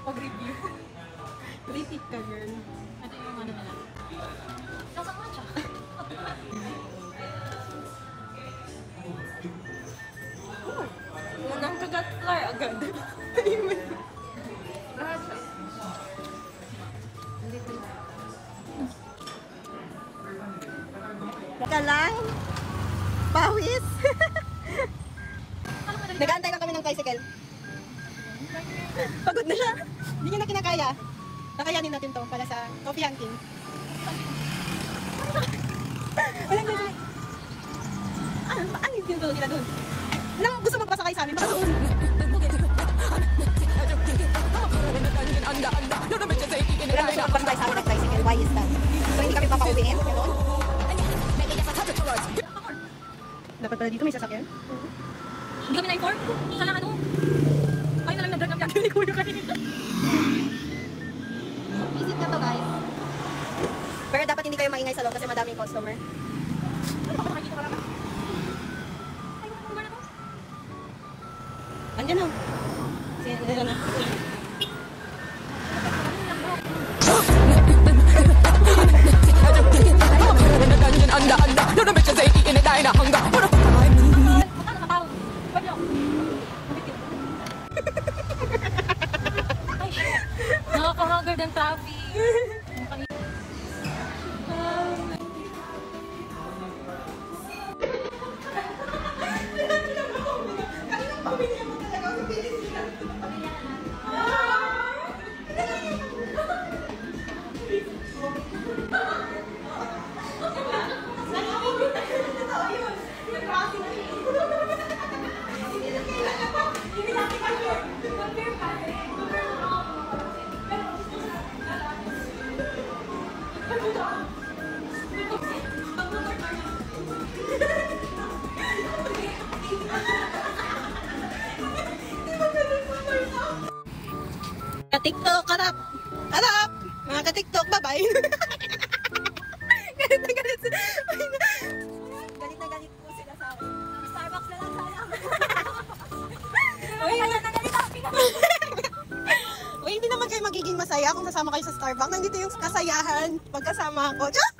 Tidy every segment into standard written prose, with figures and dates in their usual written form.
Pag-review. Repeat ka, girl. Ano yung ano nila? Lasang matcha. Unang kagat-fly agad. Ka lang? Pawis? Nag-aantay lang kami ng tricycle. Pagod na siya. Hindi niya na kinakaya. Kakayanin natin to para sa coffee hunting. Walang gagawin. Ano yung tinutulog nila doon? Nang gusto magpasakay sa amin, baka doon. Walang gusto magpasakay sa amin ng tricycle. Why is that? So hindi kami papauwiin? Ganoon? Dapat pala dito may sasakyan? Hindi kami na-inform. Sana ano? Kayo na lang na-drag ang gagawin ni Kuya kanina. Visit na to, guys. Pero dapat hindi kayo maingay sa loob kasi madaming customer. Ano ba makikita ka lang? Ay, ano ba na to? Andiyan na. Andiyan na. Nakakahagar ng traffic. Ka-TikTok, harap! Harap! Mga ka-TikTok, bye-bye! Galit na galit sila. Galit na galit po sila sa akin. Starbucks na lang sana. Uy, Kaya nagalit ako. uy, hindi naman kayo magiging masaya kung kasama kayo sa Starbucks. Nandito yung kasayahan pagkasama ako. Tiyah!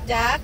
Jack?